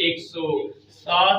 107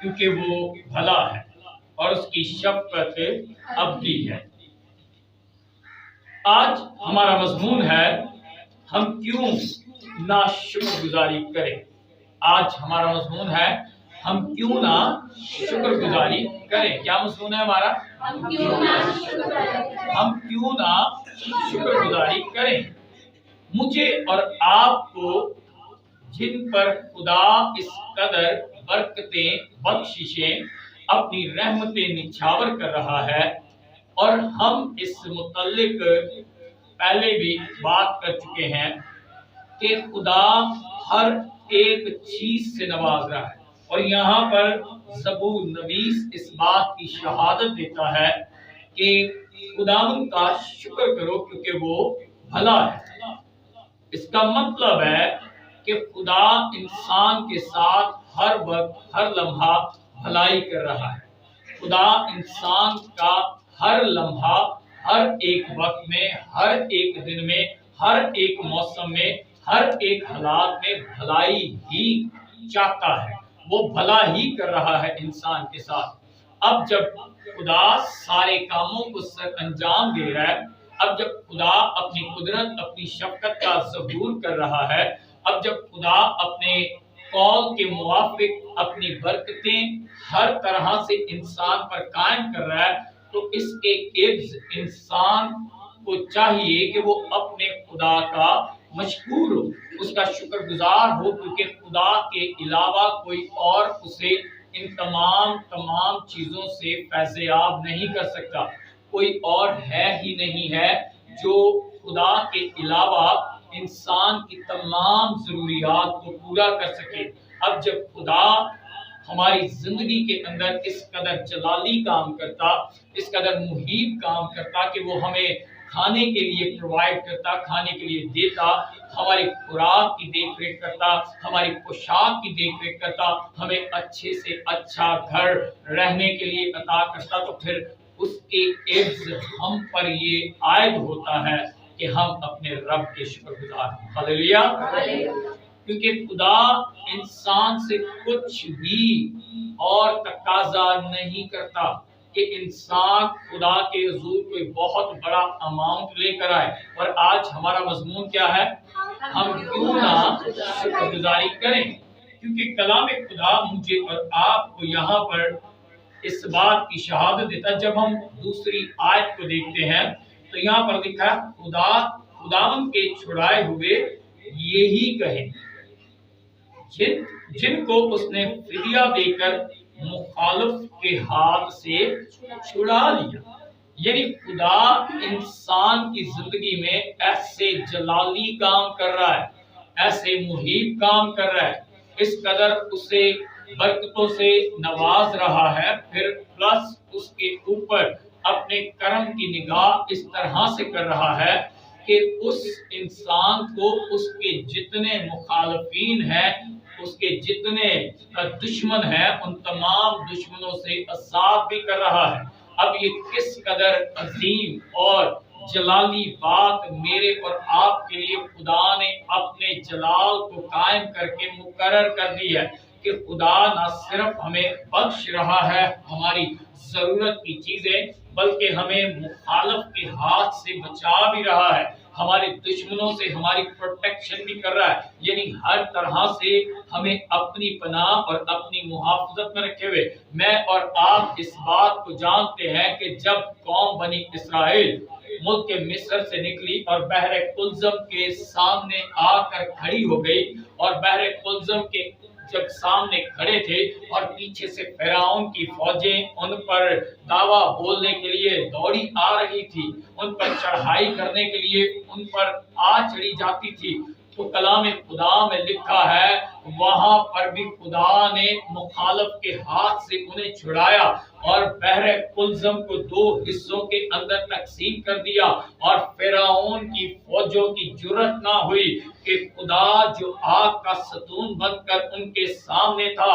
کیونکہ وہ بھلا ہے اور اس کی شفقت ابدی ہے۔ آج ہمارا مضمون ہے ہم کیوں نہ شکر گزاری کریں۔ آج ہمارا مضمون ہے ہم کیوں نہ شکر گزاری کریں۔ کیا مضمون ہے ہمارا؟ ہم کیوں نہ شکر گزاری کریں۔ مجھے اور آپ کو جن پر خدا اس قدر برکتیں بخششیں اپنی رحمتیں نچھاور کر رہا ہے، اور ہم اس متعلق پہلے بھی بات کر چکے ہیں کہ خدا ہر ایک چیز سے نواز رہا ہے، اور یہاں پر زبور نویس اس بات کی شہادت دیتا ہے کہ خداوند کا شکر کرو کیونکہ وہ بھلا ہے۔ اس کا مطلب ہے کہ خدا انسان کے ساتھ ہر وقت ہر لمحہ بھلائی کر رہا ہے۔ خدا انسان کا ہر لمحہ، ہر ایک وقت میں، ہر ایک دن میں، ہر ایک موسم میں، ہر ایک حالات میں بھلائی ہی چاہتا ہے۔ وہ بھلا ہی کر رہا ہے انسان کے ساتھ۔ اب جب خدا سارے کاموں کو سر انجام دے رہا ہے، اب جب خدا اپنی قدرت، اپنی شفقت کا ظہور کر رہا ہے، اب جب خدا اپنے قول کے موافق اپنی برکتیں ہر طرح سے انسان پر قائم کر رہا ہے، تو اس کے عوض انسان کو چاہیے کہ وہ اپنے خدا کا مشکور ہو، اس کا شکر گزار ہو، کیونکہ خدا کے علاوہ کوئی اور اسے ان تمام چیزوں سے فیض یاب نہیں کر سکتا۔ کوئی اور ہے ہی نہیں ہے جو خدا کے علاوہ انسان کی تمام ضروریات کو پورا کر سکے۔ اب جب خدا ہماری زندگی کے اندر اس قدر جلالی کام کرتا، اس قدر محیط کام کرتا کہ وہ ہمیں کھانے کے لیے پرووائڈ کرتا، کھانے کے لیے دیتا، ہماری خوراک کی دیکھ ریکھ کرتا، ہماری پوشاک کی دیکھ ریکھ کرتا، ہمیں اچھے سے اچھا گھر رہنے کے لیے عطا کرتا، تو پھر اس کے عوض ہم پر یہ عائد ہوتا ہے کہ ہم اپنے رب کے شکر گزار ہیں۔ ہاللیلویا! کیونکہ خدا انسان سے کچھ بھی اور تقاضا نہیں کرتا کہ انسان خدا کے حضور کوئی بہت بڑا اماؤنٹ لے کر آئے۔ اور آج ہمارا مضمون کیا ہے؟ ہم کیوں نہ شکر گزاری کریں۔ کیونکہ کلام خدا مجھے اور آپ کو یہاں پر اس بات کی شہادت دیتا ہے۔ جب ہم دوسری آیت کو دیکھتے ہیں تو یہاں پر لکھا ہے خداوند کے چھڑائے ہوئے یہی کہیں جن کو اس نے فدیہ دے کر مخالف کے ہاتھ سے چھڑا لیا۔ یعنی خدا انسان کی زندگی میں ایسے جلالی کام کر رہا ہے، ایسے محیط کام کر رہا ہے، اس قدر اسے برکتوں سے نواز رہا ہے، پھر پلس اس کے اوپر اپنے کرم کی نگاہ اس طرح سے کر رہا ہے کہ اس انسان کو اس کے جتنے مخالفین ہیں، اس کے جتنے دشمن ہیں، ان تمام دشمنوں سے عذاب بھی کر رہا ہے۔ اب یہ کس قدر عظیم اور جلالی بات میرے اور آپ کے لیے خدا نے اپنے جلال کو قائم کر کے مقرر کر دی ہے کہ خدا نہ صرف ہمیں بخش رہا ہے ہماری ضرورت کی چیزیں، بلکہ ہمیں مخالف کے ہاتھ سے بچا بھی رہا ہے، ہمارے دشمنوں سے ہماری پروٹیکشن بھی کر رہا ہے۔ یعنی ہر طرح سے ہمیں اپنی پناہ اور اپنی محافظت میں رکھے ہوئے۔ میں اور آپ اس بات کو جانتے ہیں کہ جب قوم بنی اسرائیل ملک مصر سے نکلی اور بحر قلزم کے سامنے آ کر کھڑی ہو گئی، اور بحر قلزم کے جب سامنے کھڑے تھے اور پیچھے سے فرعون کی فوجیں ان پر دعویٰ بولنے کے لیے دوڑی آ رہی تھی، ان پر چڑھائی کرنے کے لیے ان پر آ چڑھی جاتی تھی، تو کلام خدا میں لکھا ہے وہاں پر بھی خدا نے مخالف کے ہاتھ سے انہیں چھڑایا اور بحر قلزم کو 2 حصوں کے اندر تقسیم کر دیا، اور فرعون کی فوجوں کی جرأت نہ ہوئی کہ خدا جو آگ کا ستون بن کر ان کے سامنے تھا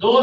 2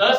10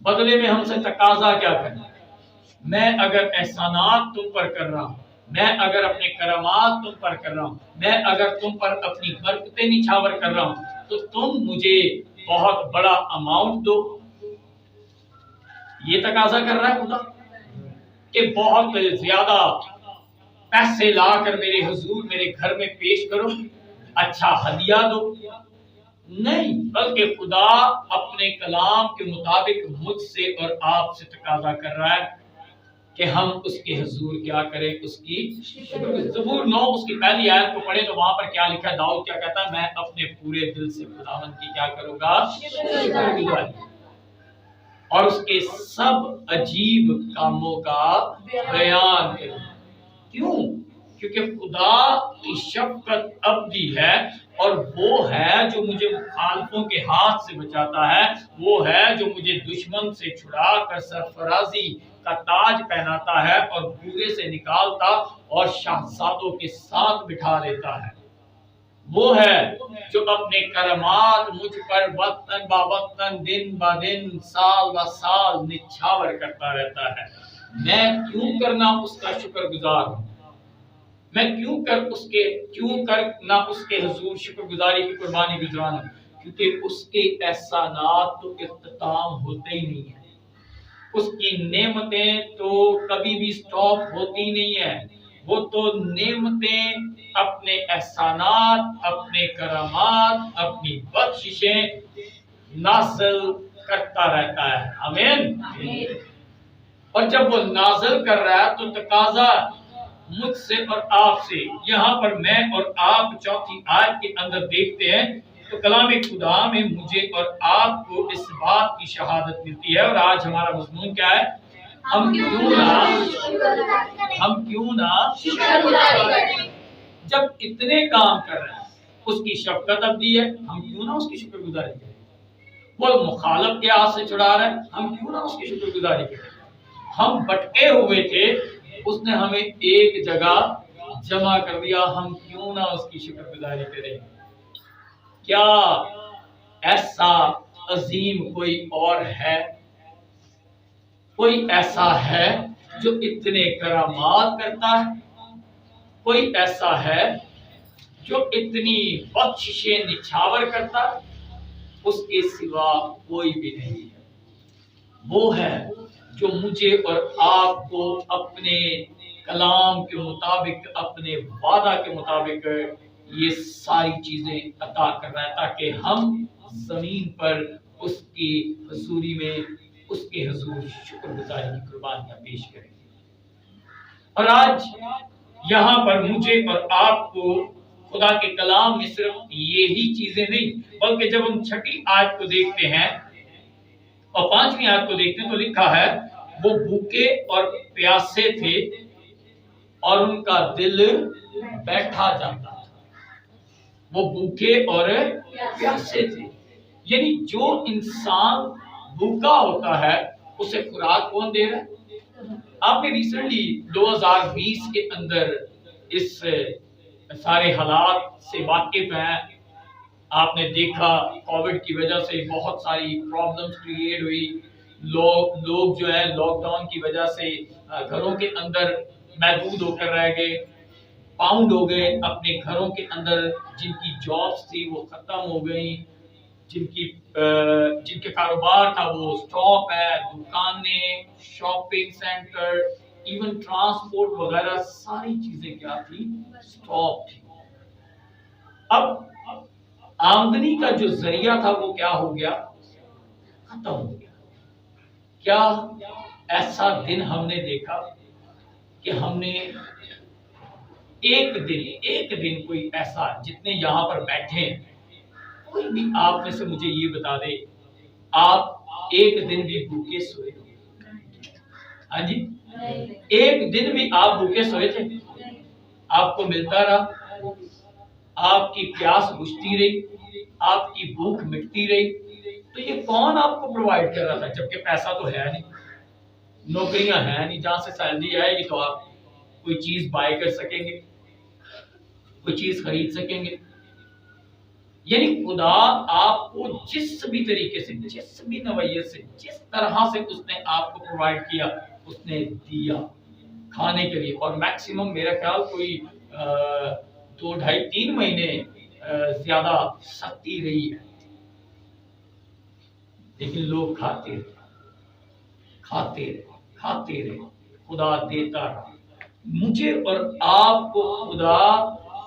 بدلے میں ہم سے تقاضا کیا کرنا ہے؟ میں اگر احسانات تم پر کر رہا ہوں، میں اگر اپنے کرامات تم پر کر رہا ہوں، میں اگر تم پر اپنی برکتیں نچھاور کر رہا ہوں، تو تم مجھے بہت بڑا اماؤنٹ دو۔ یہ تقاضا کر رہا ہے خدا کہ بہت زیادہ پیسے لا کر میرے حضور میرے گھر میں پیش کرو، اچھا ہدیہ دو۔ نہیں، بلکہ خدا اپنے کلام کے مطابق مجھ سے اور آپ سے تقاضا کر رہا ہے کہ ہم اس کے حضور کیا کریں، اس کی زبور 9 اس کی پہلی آیت کو پڑھیں تو وہاں پر کیا لکھا ہے؟ داؤد کیا کہتا ہے؟ میں اپنے پورے دل سے خداوند کی کیا کروں گا؟ شکرگزاری، اور اس کے سب عجیب کاموں کا بیان کروں۔ کیوں؟ کیونکہ خدا کی شفقت ابدی ہے، اور وہ ہے جو مجھے مخالفوں کے ہاتھ سے بچاتا ہے، وہ ہے جو مجھے دشمن سے چھڑا کر سرفرازی کا تاج پہناتا ہے اور بورے سے نکالتا اور شہزادوں کے ساتھ بٹھا دیتا ہے۔ وہ ہے جو اپنے کرامات مجھ پر وقتاً با وقتاً، دن با دن، سال با سال نچھاور کرتا رہتا ہے۔ میں کیوں کرنا اس کا شکر گزار ہوں؟ میں کیوں کر نہ اس کے حضور شکر گزاری کی قربانی گزرانا؟ کیونکہ اس کے احسانات تو اختتام ہوتے ہی نہیں ہیں، اس کی نعمتیں تو کبھی بھی سٹاپ ہوتی نہیں ہیں۔ وہ تو نعمتیں، اپنے احسانات، اپنے کرامات، اپنی بخششیں نازل کرتا رہتا ہے۔ آمین۔ اور جب وہ نازل کر رہا ہے تو تقاضا مجھ سے اور آپ سے، یہاں پر میں اور آپ چوتھی آیت کے اندر دیکھتے ہیں تو کلام خدا میں مجھے اور آپ کو اس بات کی شہادت ملتی ہے، اور آج ہمارا مضمون کیا ہے؟ ہم کیوں نہ شکر گزاری کریں۔ جب اتنے کام کر رہے ہیں، اس کی شفقت ابدی ہے، ہم کیوں نہ اس کی شکر گزاری کریں۔ وہ مخالف کے ہاتھ سے چھڑا رہا ہے، ہم کیوں نہ اس کی شکر گزاری کریں۔ ہم بٹکے ہوئے تھے، اس نے ہمیں ایک جگہ جمع کر دیا، ہم کیوں نہ اس کی شکر گزاری کریں۔ کیا ایسا عظیم کوئی اور ہے؟ کوئی ایسا ہے جو اتنے کرامات کرتا ہے؟ کوئی ایسا ہے جو اتنی بخششیں نچھاور کرتا ہے؟ اس کے سوا کوئی بھی نہیں ہے۔ وہ ہے جو مجھے اور آپ کو اپنے کلام کے مطابق، اپنے وعدہ کے مطابق یہ ساری چیزیں عطا کر رہا ہے تاکہ ہم زمین پر اس کی حضوری میں، اس کے حضور شکر گزاری کی قربانیاں پیش کریں۔ اور آج یہاں پر مجھے اور آپ کو خدا کے کلام میں صرف یہی چیزیں نہیں، بلکہ جب ہم چھٹی آیت کو دیکھتے ہیں اور پانچویں آیت کو دیکھتے ہیں تو لکھا ہے وہ بھوکے اور پیاسے تھے اور ان کا دل بیٹھا جاتا تھا۔ وہ بھوکے اور پیاسے تھے، یعنی جو انسان بھوکا ہوتا ہے اسے خوراک کون دے رہا ہے؟ آپ نے ریسنٹلی 2020 کے اندر اس سارے حالات سے واقف ہیں۔ آپ نے دیکھا کووڈ کی وجہ سے بہت ساری پرابلمز کریٹ ہوئی، لوگ جو ہے لاک ڈاؤن کی وجہ سے گھروں کے اندر محدود ہو کر رہ گئے، پاؤنڈ ہو گئے اپنے گھروں کے اندر، جن کی جابس تھی وہ ختم ہو گئی، جن کے کاروبار تھا وہ سٹاپ ہے، دکانیں، شاپنگ سینٹر، ایون ٹرانسپورٹ وغیرہ ساری چیزیں کیا تھی؟ سٹاپ تھی۔ اب آمدنی کا جو ذریعہ تھا وہ کیا ہو گیا؟ ختم ہو گیا۔ کیا ایسا دن ہم نے دیکھا کہ ہم نے ایک دن کوئی ایسا، جتنے یہاں پر بیٹھے ہیں کوئی بھی آپ میں سے مجھے یہ بتا دے آپ ایک دن بھی بھوکے سوئے تھے؟ ہاں جی، ایک دن بھی آپ بھوکے سوئے تھے؟ آپ کو ملتا رہا، آپ کی پیاس بجھتی رہی، آپ کی بھوک مٹتی رہی، تو یہ کون آپ کو پرووائڈ کر رہا تھا؟ جبکہ پیسہ تو ہے نہیں، نوکریاں ہیں نہیں، جہاں سے سیلری آئے گی تو آپ کوئی چیز بائی کر سکیں گے، کوئی چیز خرید سکیں گے۔ یعنی خدا آپ کو جس بھی طریقے سے، جس بھی نوعیت سے، جس طرح سے اس نے آپ کو پرووائڈ کیا، اس نے دیا کھانے کے لیے. اور میکسیمم میرا خیال کوئی 2 ڈھائی 3 مہینے زیادہ سختی رہی ہے، لیکن لوگ کھاتے رہے. خدا دیتا رہا. مجھے اور آپ کو خدا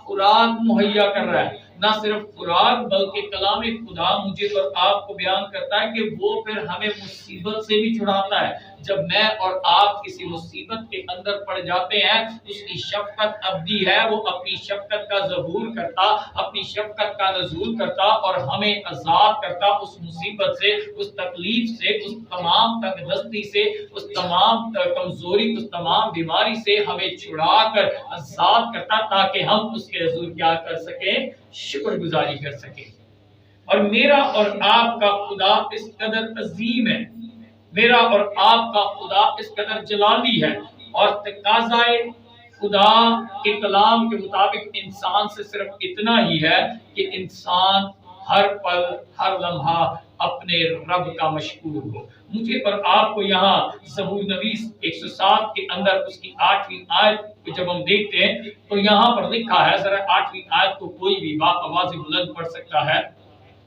خوراک مہیا کر رہا ہے. نہ صرف خوراک بلکہ کلام خدا مجھے اور آپ کو بیان کرتا ہے کہ وہ پھر ہمیں مصیبت سے بھی چھڑاتا ہے. جب میں اور آپ کسی مصیبت کے اندر پڑ جاتے ہیں، اس کی شفقت ابدی ہے. وہ اپنی شفقت کا ظہور کرتا، اپنی شفقت کا نزول کرتا اور ہمیں آزاد کرتا اس مصیبت سے، اس تکلیف سے، اس تمام تنگ دستی سے، اس تمام کمزوری، اس تمام بیماری سے ہمیں چھڑا کر آزاد کرتا، تاکہ ہم اس کے حضور کیا کر سکیں؟ شکر گزاری کر سکیں. اور میرا اور آپ کا خدا اس قدر عظیم ہے، میرا اور آپ کا خدا اس قدر جلالی ہے، اور تقاضائے خدا کے کلام کے مطابق انسان سے صرف اتنا ہی ہے کہ انسان ہر پل ہر لمحہ اپنے رب کا مشکور ہو. مجھے اور آپ کو یہاں زبور نویس 107 کے اندر اس کی 8ویں آیت کو جب ہم دیکھتے ہیں تو یہاں پر لکھا ہے، ذرا 8ویں آیت کو کوئی بھی باآواز بلند پڑھ سکتا ہے.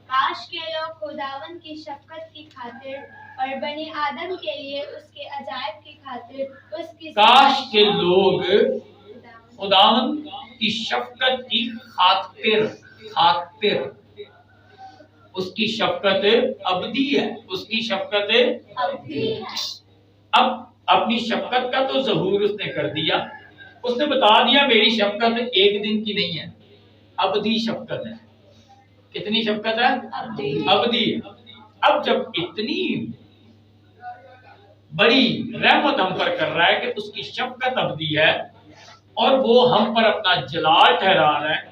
کاش کے لوگ خداوند کی شفقت کی خاطر اور بنی آدم کے لیے اس کے عجائب کی خاطر اس کی کاش کے لوگ خداوند کی شفقت کی خاطر اس کی شفقت ابدی ہے، اس کی شفقت ابدی ہے. اب اپنی شفقت کا تو ظہور اس نے کر دیا. اس نے بتا دیا میری شفقت ایک دن کی نہیں ہے، ابدی شفقت ہے. کتنی شفقت ہے؟ ابدی. اب جب اتنی بڑی رحمت ہم پر کر رہا ہے کہ اس کی شفقت ابدی ہے اور وہ ہم پر اپنا جلال ٹھہرا رہا ہے،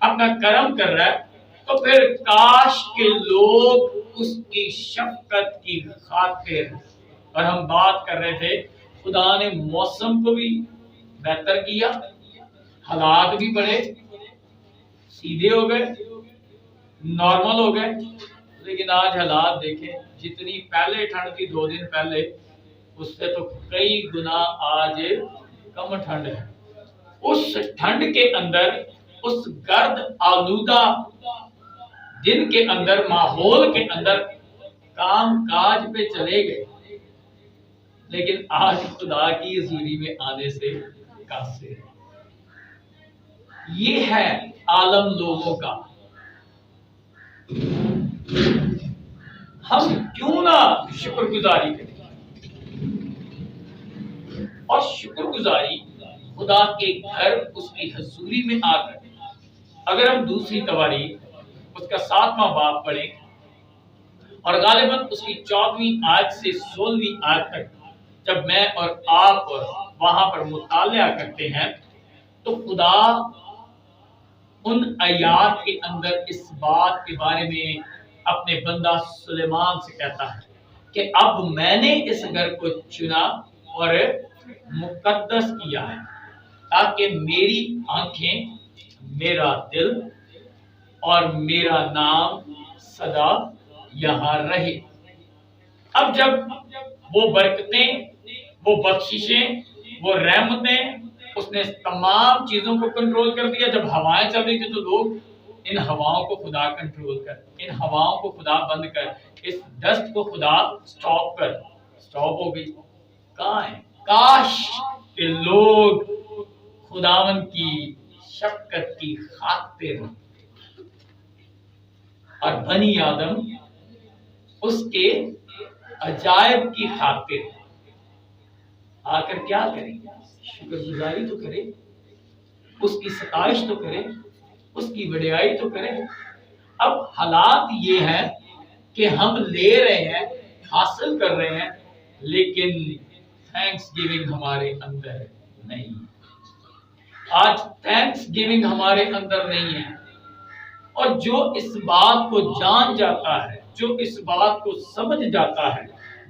اپنا کرم کر رہا ہے، تو پھر کاش کے لوگ اس کی شفقت کی خاطر. اور ہم بات کر رہے تھے خدا نے موسم کو بھی بہتر کیا، حالات بھی بڑے سیدھے ہو گئے، نارمل ہو گئے. لیکن آج حالات دیکھیں، جتنی پہلے ٹھنڈ تھی 2 دن پہلے، اس سے تو کئی گنا آج کم ٹھنڈ ہے. اس ٹھنڈ کے اندر، اس گرد آلودہ دن کے اندر، ماحول کے اندر کام کاج پہ چلے گئے، لیکن آج خدا کی حضوری میں آنے سے قاصر. یہ ہے عالم لوگوں کا. ہم کیوں نہ شکر گزاری کریں؟ اور شکر گزاری خدا کے گھر اس کی حضوری میں آ کر، اگر ہم دوسری تواریخ اس کا 7واں باب پڑھیں اور غالباً اس کی 14ویں آیت سے 16ویں آیت تک جب میں اور آپ وہاں پر مطالعہ کرتے ہیں تو خدا ان آیات کے اندر اس بات کے بارے میں اپنے بندہ سلیمان سے کہتا ہے کہ اب میں نے اس گھر کو چنا اور مقدس کیا ہے تاکہ میری آنکھیں، میرا دل اور میرا نام سدا یہاں رہے. اب جب وہ برکتیں، وہ بخششیں، وہ رحمتیں، اس نے تمام چیزوں کو کنٹرول کر دیا. جب ہوائیں چل رہی تھی تو لوگ ان ہواؤں کو خدا کنٹرول کر، ان ہواؤں کو خدا بند کر، اس ڈسٹ کو خدا سٹاپ کر. سٹاپ ہو گئی. کہاں ہے؟ کاش کہ لوگ خداوند کی شفقت کی خاطر اور بنی آدم اس کے عجائب کی خاطر آ کر کیا کریں؟ شکر گزاری تو کرے، اس کی ستائش تو کرے، اس کی وڈیائی تو کرے. اب حالات یہ ہے کہ ہم لے رہے ہیں، حاصل کر رہے ہیں، لیکن تھینکس گیونگ ہمارے اندر نہیں. آج تھینکس گیونگ ہمارے اندر نہیں ہے. اور جو اس بات کو جان جاتا ہے، جو اس بات کو سمجھ جاتا ہے،